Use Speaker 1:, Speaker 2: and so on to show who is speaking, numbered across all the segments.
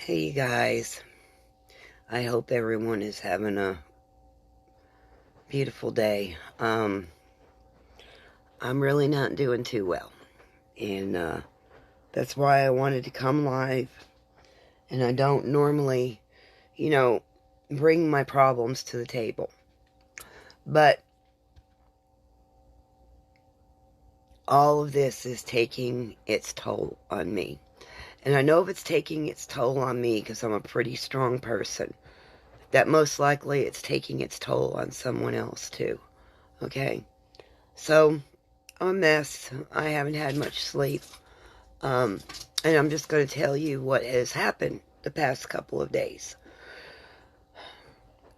Speaker 1: Hey, you guys. I hope everyone is having a beautiful day. I'm really not doing too well. And that's why I wanted to come live. And I don't normally, you know, bring my problems to the table. But all of this is taking its toll on me. And I know if it's taking its toll on me because I'm a pretty strong person, that most likely it's taking its toll on someone else too. Okay? So, I'm a mess. I haven't had much sleep. And I'm just going to tell you what has happened the past couple of days.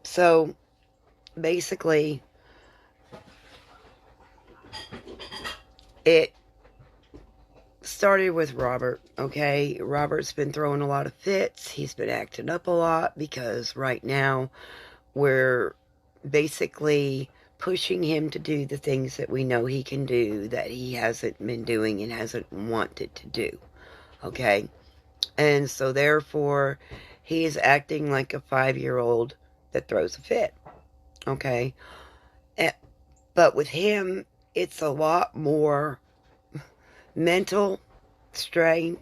Speaker 1: So, basically, it started with Robert, okay? Robert's been throwing a lot of fits. He's been acting up a lot because right now we're basically pushing him to do the things that we know he can do that he hasn't been doing and hasn't wanted to do, okay? And so therefore, he is acting like a 5-year-old that throws a fit, okay? But with him, it's a lot more mental strain,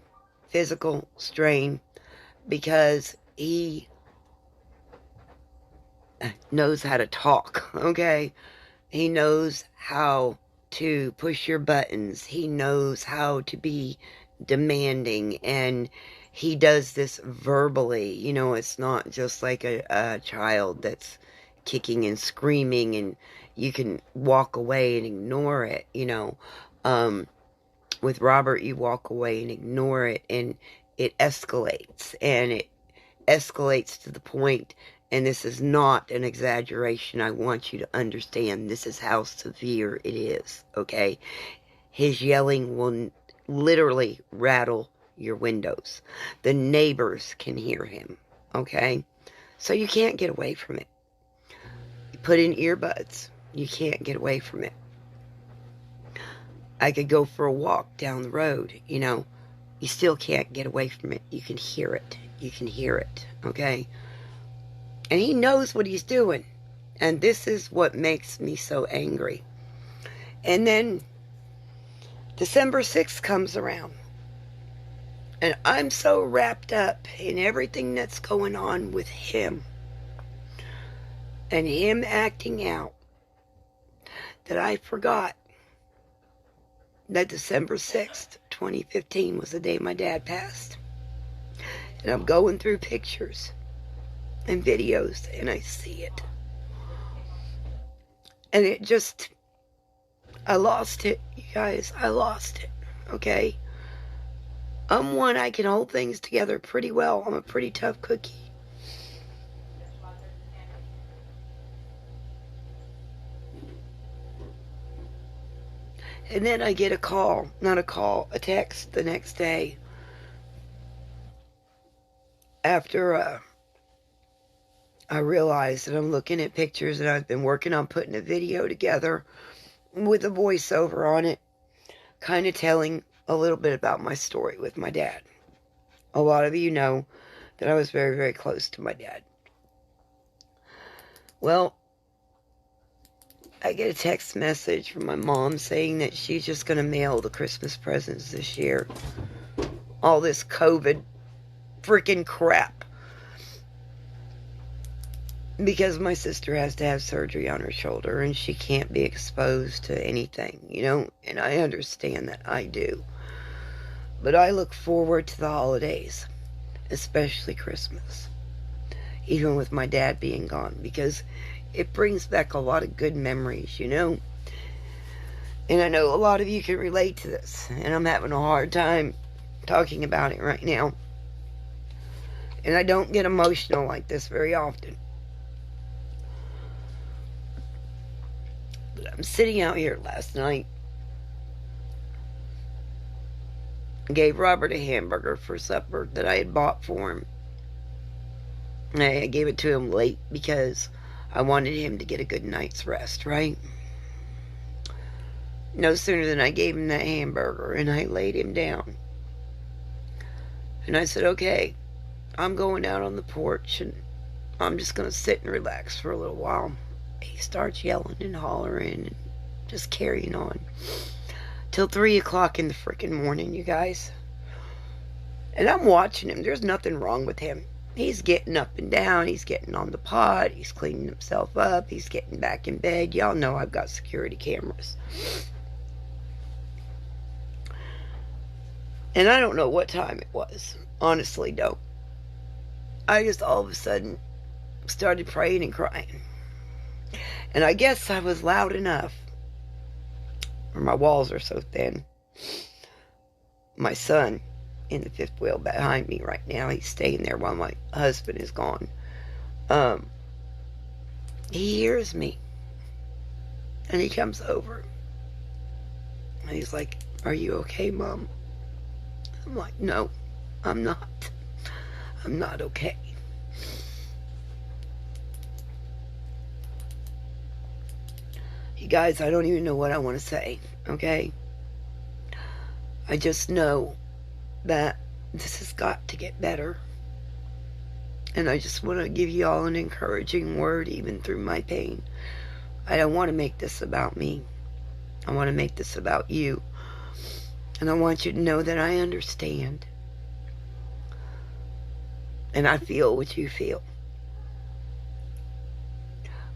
Speaker 1: physical strain, because he knows how to talk, okay? He knows how to push your buttons. He knows how to be demanding, and he does this verbally. It's not just like a child that's kicking and screaming and you can walk away and ignore it. With Robert, you walk away and ignore it, and it escalates, and it escalates to the point, and this is not an exaggeration. I want you to understand this is how severe it is, okay? His yelling will literally rattle your windows. The neighbors can hear him, okay? So you can't get away from it. You put in earbuds, you can't get away from it. I could go for a walk down the road, you still can't get away from it. You can hear it. You can hear it, okay? And he knows what he's doing. And this is what makes me so angry. And then December 6th comes around. And I'm so wrapped up in everything that's going on with him and him acting out that I forgot that December 6th, 2015 was the day my dad passed. And I'm going through pictures and videos and I see it. And it just, I lost it, you guys. I lost it, okay? I'm one, I can hold things together pretty well. I'm a pretty tough cookie. And then I get a text the next day after I realized that I'm looking at pictures and I've been working on putting a video together with a voiceover on it, kind of telling a little bit about my story with my dad. A lot of you know that I was very, very close to my dad. Well, I get a text message from my mom saying that she's just going to mail the Christmas presents this year. All this COVID freaking crap. Because my sister has to have surgery on her shoulder and she can't be exposed to anything, and I understand that. I do. But I look forward to the holidays, especially Christmas, even with my dad being gone, because it brings back a lot of good memories, And I know a lot of you can relate to this, and I'm having a hard time talking about it right now. And I don't get emotional like this very often. But I'm sitting out here last night. Gave Robert a hamburger for supper that I had bought for him. I gave it to him late because I wanted him to get a good night's rest, right? No sooner than I gave him that hamburger and I laid him down. And I said, okay, I'm going out on the porch and I'm just going to sit and relax for a little while. He starts yelling and hollering and just carrying on. Till 3 o'clock in the freaking morning, you guys. And I'm watching him. There's nothing wrong with him. He's getting up and down. He's getting on the pot. He's cleaning himself up. He's getting back in bed. Y'all know I've got security cameras. And I don't know what time it was. Honestly, don't. I just all of a sudden started praying and crying. And I guess I was loud enough. Or my walls are so thin. My son in the fifth wheel behind me right now, he's staying there while my husband is gone. He hears me. And he comes over. And he's like, "Are you okay, Mom?" I'm like, "No, I'm not. I'm not okay." You guys, I don't even know what I want to say, okay? I just know that this has got to get better. And I just want to give you all an encouraging word even through my pain. I don't want to make this about me. I want to make this about you. And I want you to know that I understand. And I feel what you feel.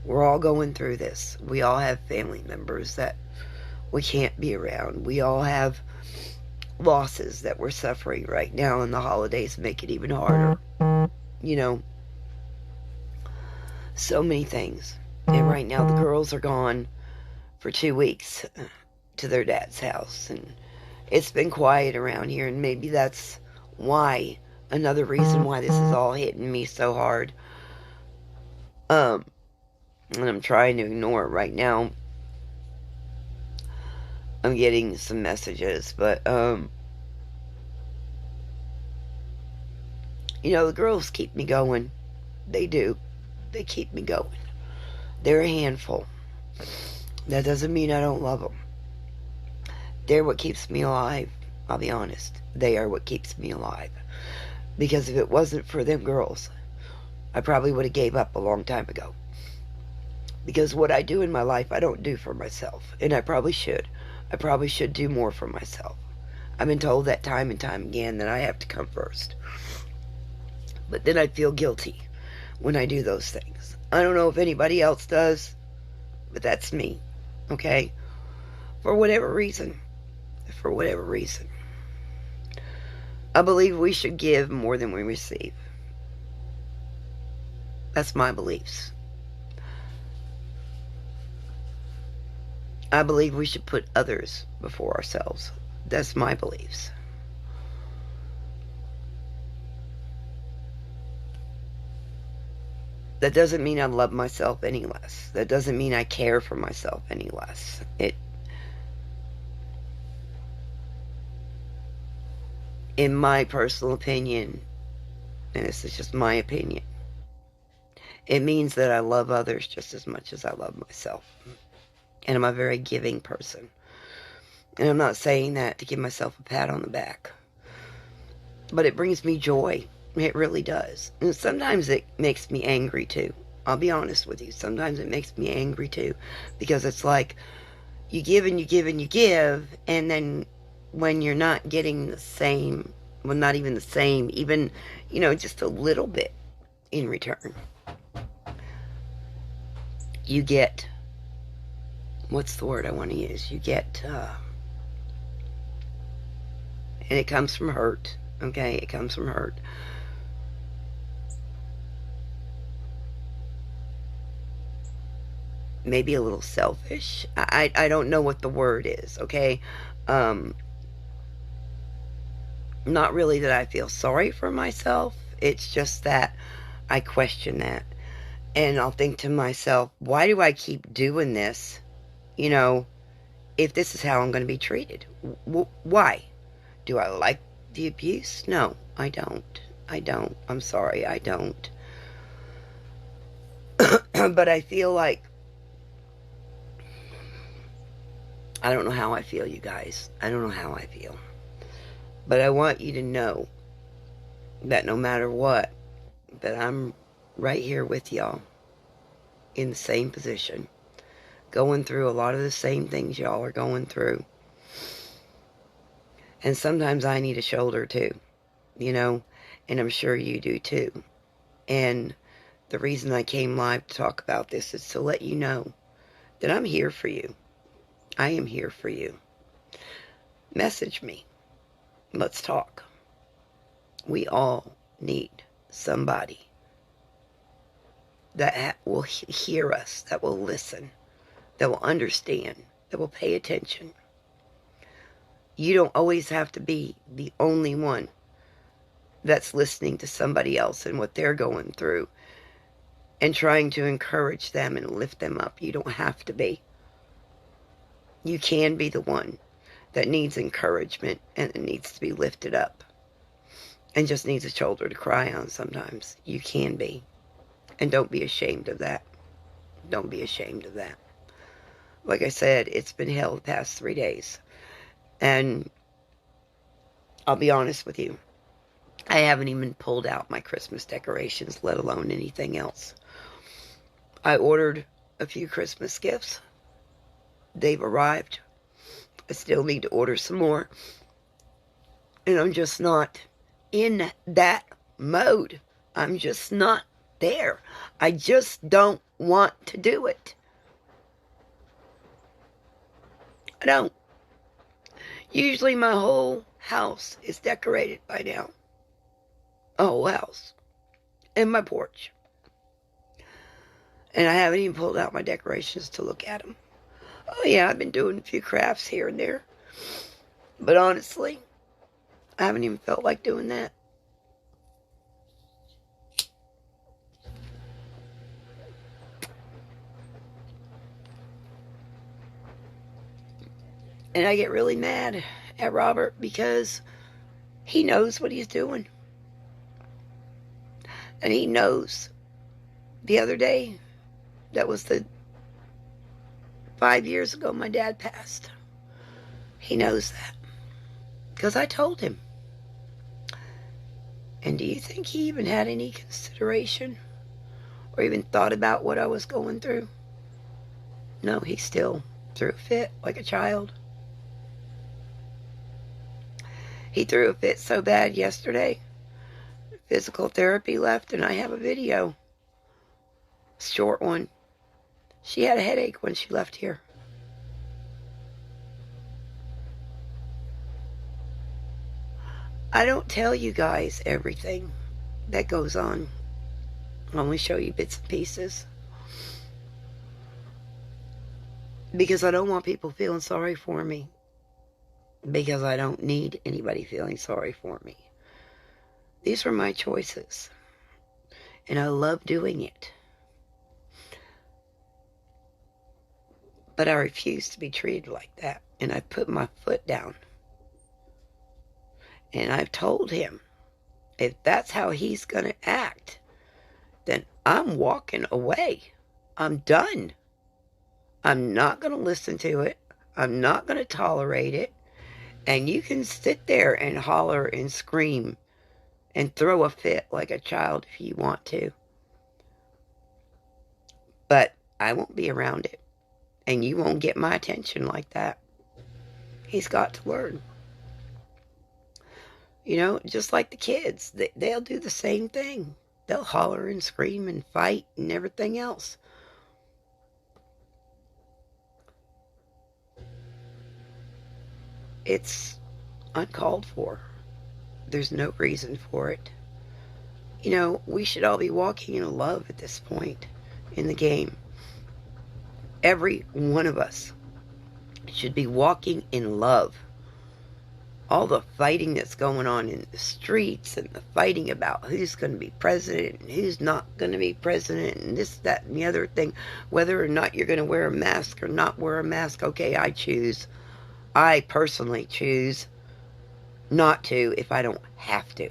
Speaker 1: We're all going through this. We all have family members that we can't be around. We all have losses that we're suffering right now, and the holidays make it even harder. You know, so many things. And right now the girls are gone for 2 weeks to their dad's house, and it's been quiet around here, and maybe that's why, another reason why this is all hitting me so hard. And I'm trying to ignore it right now. I'm getting some messages, but you know, the girls keep me going. They do. They keep me going. They're a handful. That doesn't mean I don't love them. They're what keeps me alive. I'll be honest. They are what keeps me alive. Because if it wasn't for them girls, I probably would have gave up a long time ago. Because what I do in my life, I don't do for myself. And I probably should. I probably should do more for myself. I've been told that time and time again that I have to come first. But then I feel guilty when I do those things. I don't know if anybody else does, but that's me. Okay? For whatever reason. For whatever reason. I believe we should give more than we receive. That's my beliefs. I believe we should put others before ourselves. That's my beliefs. That doesn't mean I love myself any less. That doesn't mean I care for myself any less. In my personal opinion, and this is just my opinion, it means that I love others just as much as I love myself. And I'm a very giving person. And I'm not saying that to give myself a pat on the back. But it brings me joy. It really does. And sometimes it makes me angry too. I'll be honest with you. Sometimes it makes me angry too. Because it's like, you give and you give and you give. And then when you're not getting the same, well, not even the same, even, you know, just a little bit in return, you get, what's the word I want to use? You get, and it comes from hurt, okay? It comes from hurt. Maybe a little selfish. I don't know what the word is, okay? Not really that I feel sorry for myself. It's just that I question that. And I'll think to myself, why do I keep doing this? You know, if this is how I'm going to be treated. Why? Do I like the abuse? No, I don't. I don't. I'm sorry, I don't. But I feel like, I don't know how I feel, you guys. I don't know how I feel. But I want you to know that no matter what, that I'm right here with y'all in the same position, going through a lot of the same things y'all are going through. And sometimes I need a shoulder too, and I'm sure you do too. And the reason I came live to talk about this is to let you know that I'm here for you. I am here for you. Message me. Let's talk. We all need somebody that will hear us, that will listen, that will understand, that will pay attention. You don't always have to be the only one that's listening to somebody else and what they're going through and trying to encourage them and lift them up. You don't have to be. You can be the one that needs encouragement and needs to be lifted up and just needs a shoulder to cry on sometimes. You can be. And don't be ashamed of that. Don't be ashamed of that. Like I said, it's been hell the past 3 days. And I'll be honest with you, I haven't even pulled out my Christmas decorations, let alone anything else. I ordered a few Christmas gifts. They've arrived. I still need to order some more. And I'm just not in that mode. I'm just not there. I just don't want to do it. I don't. Usually my whole house is decorated by now. A whole house. And my porch. And I haven't even pulled out my decorations to look at them. Oh yeah, I've been doing a few crafts here and there. But honestly, I haven't even felt like doing that. And I get really mad at Robert because he knows what he's doing. And he knows. The other day, that was the 5 years ago my dad passed. He knows that. Because I told him. And do you think he even had any consideration? Or even thought about what I was going through? No, he still threw a fit like a child. He threw a fit so bad yesterday. Physical therapy left and I have a video. Short one. She had a headache when she left here. I don't tell you guys everything that goes on. I only show you bits and pieces. Because I don't want people feeling sorry for me. Because I don't need anybody feeling sorry for me. These were my choices. And I love doing it. But I refuse to be treated like that. And I put my foot down. And I've told him, if that's how he's going to act, then I'm walking away. I'm done. I'm not going to listen to it. I'm not going to tolerate it. And you can sit there and holler and scream and throw a fit like a child if you want to. But I won't be around it. And you won't get my attention like that. He's got to learn. Just like the kids. They'll do the same thing. They'll holler and scream and fight and everything else. It's uncalled for. There's no reason for it. We should all be walking in love at this point in the game. Every one of us should be walking in love. All the fighting that's going on in the streets and the fighting about who's going to be president and who's not going to be president and this, that, and the other thing, whether or not you're going to wear a mask or not wear a mask, okay, I personally choose not to if I don't have to.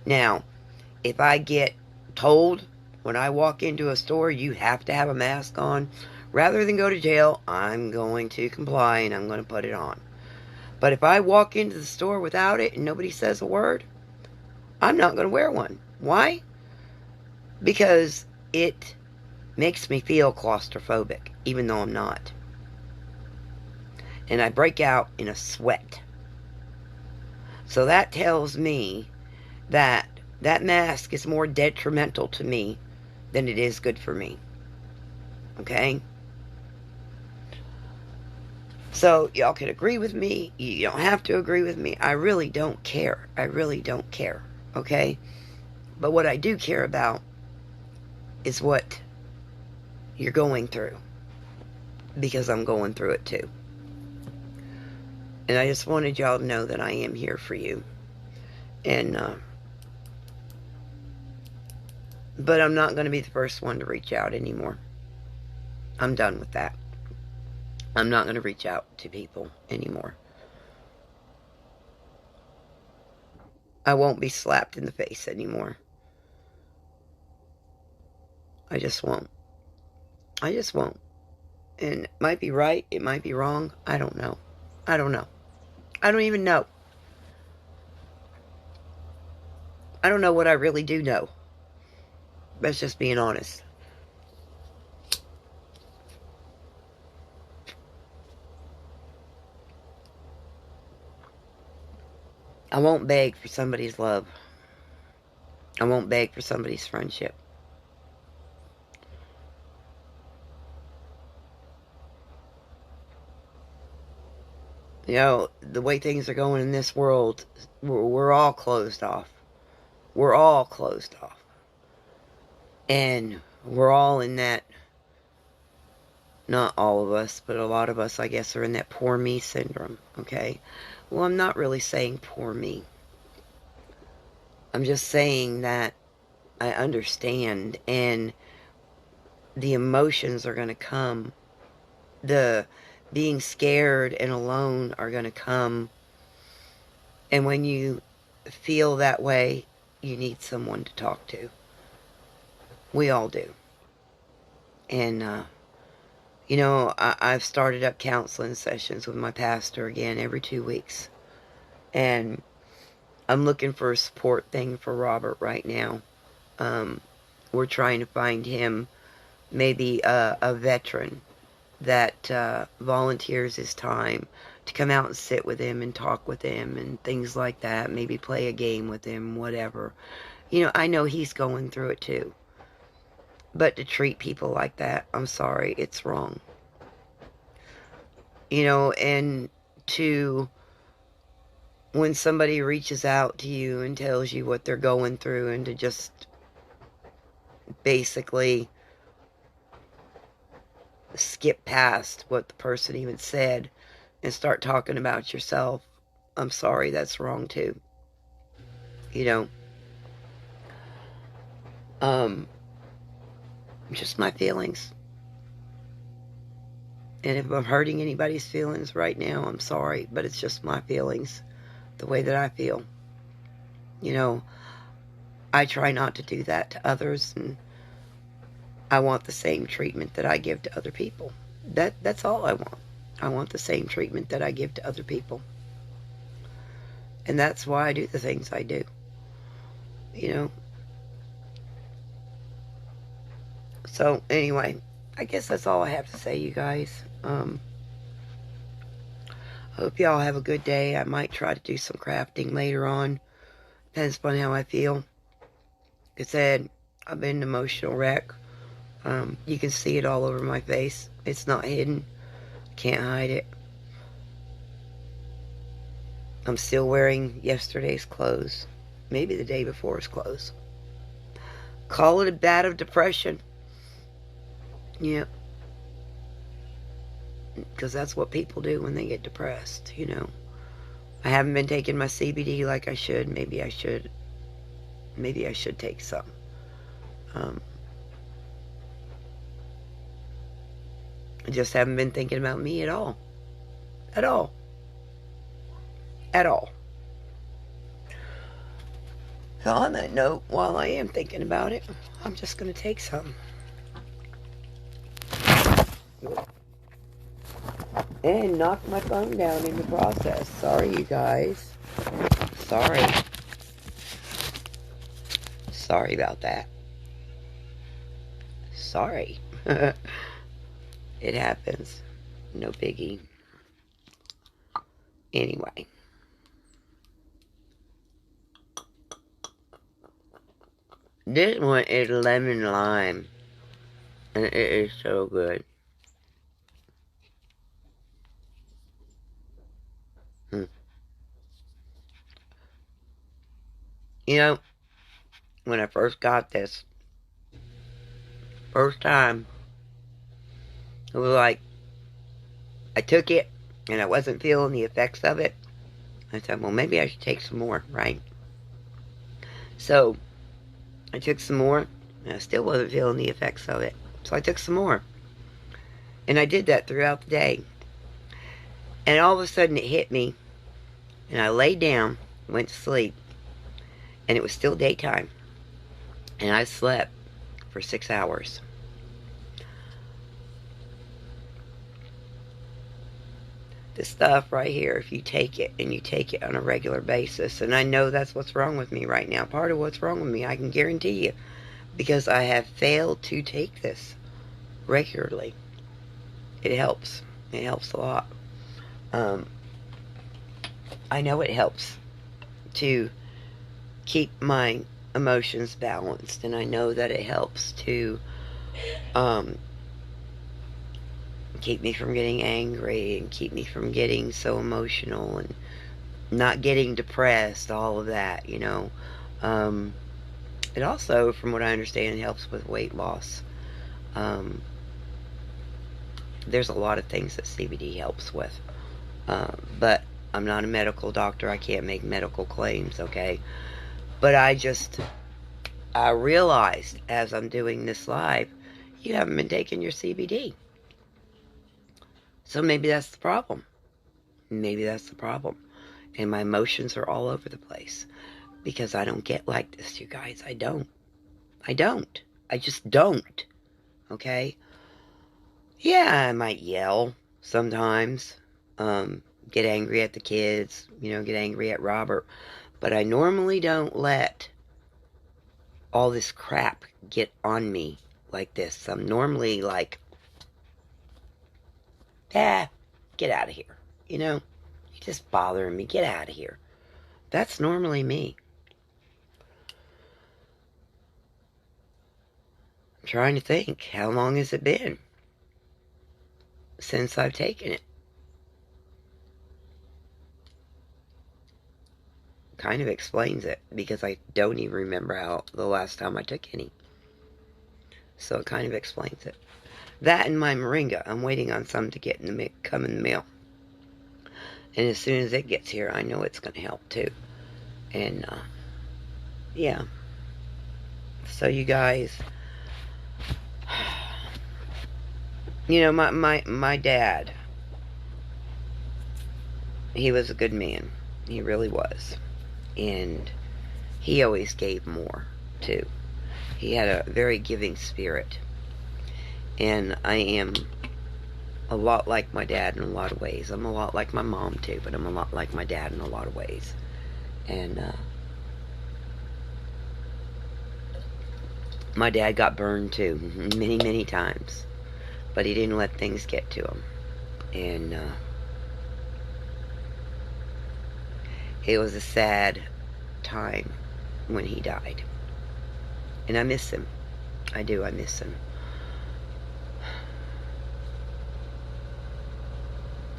Speaker 1: Now, if I get told when I walk into a store you have to have a mask on, rather than go to jail, I'm going to comply and I'm going to put it on. But if I walk into the store without it and nobody says a word, I'm not going to wear one. Why? Because it makes me feel claustrophobic, even though I'm not. And I break out in a sweat. So that tells me that that mask is more detrimental to me than it is good for me. Okay? So y'all can agree with me. You don't have to agree with me. I really don't care. I really don't care. Okay? But what I do care about is what you're going through. Because I'm going through it too. And I just wanted y'all to know that I am here for you. And, but I'm not going to be the first one to reach out anymore. I'm done with that. I'm not going to reach out to people anymore. I won't be slapped in the face anymore. I just won't. I just won't. And it might be right. It might be wrong. I don't know. I don't know. I don't even know. I don't know what I really do know. That's just being honest. I won't beg for somebody's love. I won't beg for somebody's friendship. You know, the way things are going in this world, we're all closed off. We're all closed off. And we're all in that, not all of us, but a lot of us, I guess, are in that poor me syndrome, okay? Well, I'm not really saying poor me. I'm just saying that I understand, and the emotions are going to come. The being scared and alone are going to come. And when you feel that way, you need someone to talk to. We all do. And, you know, I've started up counseling sessions with my pastor again every 2 weeks. And I'm looking for a support thing for Robert right now. We're trying to find him maybe a veteran that volunteers his time to come out and sit with him and talk with him and things like that. Maybe play a game with him, whatever. You know, I know he's going through it too. But to treat people like that, I'm sorry, it's wrong. You know, and to, when somebody reaches out to you and tells you what they're going through, and to just basically skip past what the person even said and start talking about yourself, I'm sorry, that's wrong too. You know, just my feelings. And if I'm hurting anybody's feelings right now, I'm sorry, but it's just my feelings, the way that I feel. You know, I try not to do that to others, and I want the same treatment that I give to other people. That's all I want. I want the same treatment that I give to other people. And that's why I do the things I do. You know? So, anyway, I guess that's all I have to say, you guys. Hope y'all have a good day. I might try to do some crafting later on. Depends upon how I feel. Like I said, I've been an emotional wreck. You can see it all over my face. It's not hidden. Can't hide it. I'm still wearing yesterday's clothes. Maybe the day before's clothes. Call it a bout of depression. Yeah. Because that's what people do when they get depressed, you know. I haven't been taking my CBD like I should. Maybe I should. Maybe I should take some. I just haven't been thinking about me at all. At all. At all. So on that note, while I am thinking about it, I'm just going to take some. And knock my phone down in the process. Sorry, you guys. Sorry. Sorry about that. Sorry. It happens. No biggie. Anyway. This one is lemon lime. And it is so good. You know, when I first got this, first time, it was like, I took it, and I wasn't feeling the effects of it. I said, well, maybe I should take some more, right? So, I took some more, and I still wasn't feeling the effects of it. So I took some more. And I did that throughout the day. And all of a sudden it hit me, and I laid down, went to sleep, and it was still daytime. And I slept for 6 hours. This stuff right here, if you take it, and you take it on a regular basis, and I know that's what's wrong with me right now. Part of what's wrong with me, I can guarantee you, because I have failed to take this regularly. It helps. It helps a lot. I know it helps to keep my emotions balanced, and I know that it helps to keep me from getting angry and keep me from getting so emotional and not getting depressed, all of that, you know. It also, from what I understand, helps with weight loss. There's a lot of things that CBD helps with. But I'm not a medical doctor. I can't make medical claims, okay? But I realized as I'm doing this live, you haven't been taking your CBD. So maybe that's the problem. Maybe that's the problem. And my emotions are all over the place. Because I don't get like this, you guys. I don't. I don't. I just don't. Okay? Yeah, I might yell sometimes. Get angry at the kids. You know, get angry at Robert. But I normally don't let all this crap get on me like this. I'm normally like, get out of here. You know? You're just bothering me. Get out of here. That's normally me. I'm trying to think. How long has it been since I've taken it? Kind of explains it, because I don't even remember how the last time I took any. So it kind of explains it. That and my moringa. I'm waiting on some to get in the come in the mail. And as soon as it gets here, I know it's going to help too. And, yeah. So you guys, you know, my dad, he was a good man. He really was. And he always gave more, too. He had a very giving spirit. And I am a lot like my dad in a lot of ways. I'm a lot like my mom, too, but I'm a lot like my dad in a lot of ways. And, my dad got burned, too, many, many times. But he didn't let things get to him. And, it was a sad time when he died. And I miss him. I do, I miss him.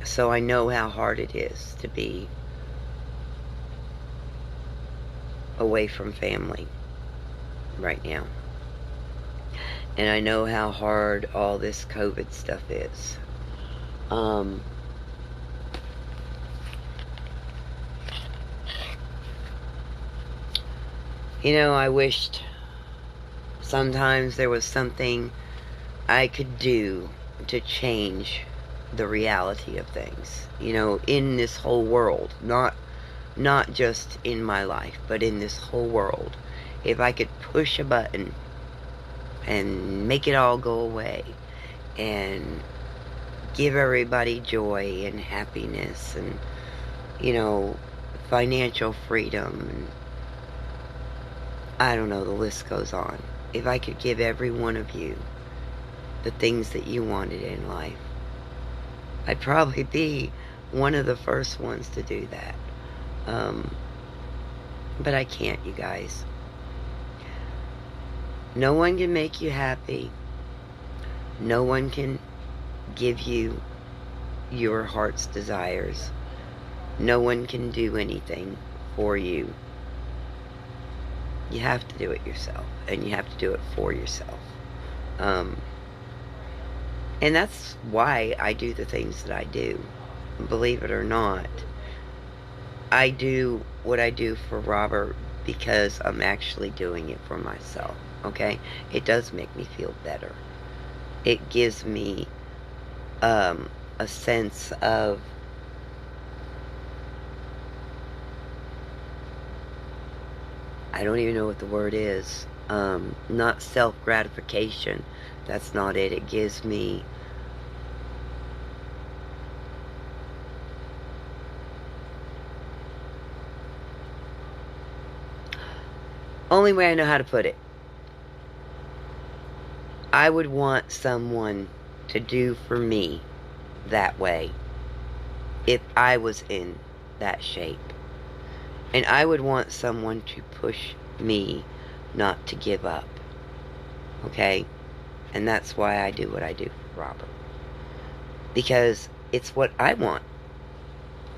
Speaker 1: So I know how hard it is to be away from family right now. And I know how hard all this COVID stuff is. You know, I wished sometimes there was something I could do to change the reality of things. You know, in this whole world. Not just in my life, but in this whole world. If I could push a button and make it all go away and give everybody joy and happiness and, you know, financial freedom and I don't know, the list goes on. If I could give every one of you the things that you wanted in life, I'd probably be one of the first ones to do that. But I can't, you guys. No one can make you happy. No one can give you your heart's desires. No one can do anything for you. You have to do it yourself, and you have to do it for yourself. And that's why I do the things that I do. Believe it or not, I do what I do for Robert because I'm actually doing it for myself, okay? It does make me feel better. It gives me a sense of I don't even know what the word is. Not self-gratification. That's not it. It gives me only way I know how to put it. I would want someone to do for me that way if I was in that shape. And I would want someone to push me not to give up. Okay? And that's why I do what I do for Robert. Because it's what I want.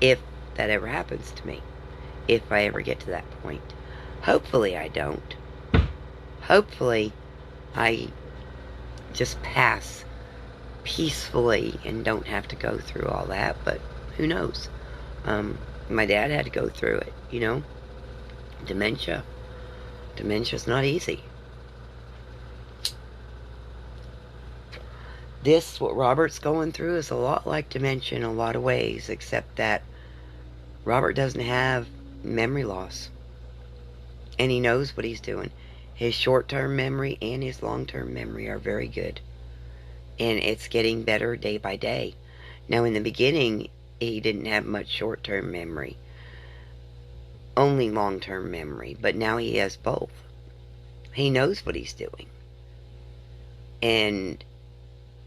Speaker 1: If that ever happens to me. If I ever get to that point. Hopefully I don't. Hopefully I just pass peacefully and don't have to go through all that. But who knows? My dad had to go through it, you know? Dementia. Dementia's not easy. What Robert's going through is a lot like dementia in a lot of ways, except that Robert doesn't have memory loss. And he knows what he's doing. His short-term memory and his long-term memory are very good. And it's getting better day by day. Now, in the beginning, he didn't have much short-term memory. Only long-term memory. But now he has both. He knows what he's doing. And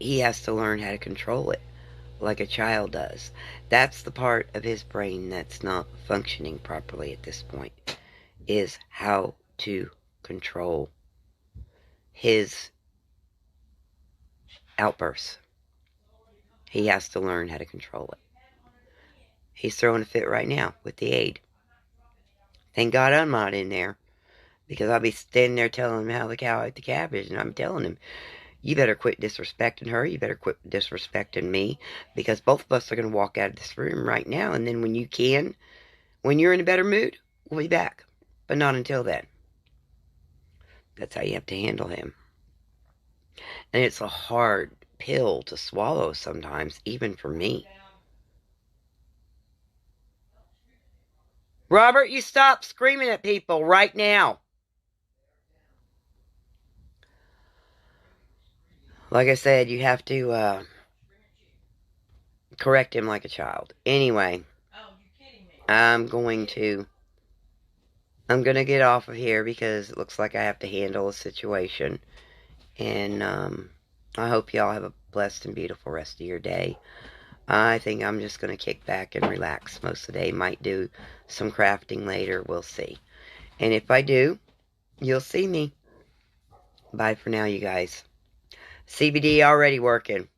Speaker 1: he has to learn how to control it like a child does. That's the part of his brain that's not functioning properly at this point, is how to control his outbursts. He has to learn how to control it. He's throwing a fit right now with the aide. Thank God I'm not in there, because I'll be standing there telling him how the cow ate the cabbage, and I'm telling him, you better quit disrespecting her, you better quit disrespecting me, because both of us are going to walk out of this room right now, and then when you're in a better mood, we'll be back. But not until then. That's how you have to handle him. And it's a hard pill to swallow sometimes, even for me. Robert, you stop screaming at people right now. Like I said, you have to correct him like a child. Anyway, I'm going to get off of here because it looks like I have to handle a situation. And I hope y'all have a blessed and beautiful rest of your day. I think I'm just going to kick back and relax most of the day. Might do some crafting later. We'll see. And if I do, you'll see me. Bye for now, you guys. CBD already working.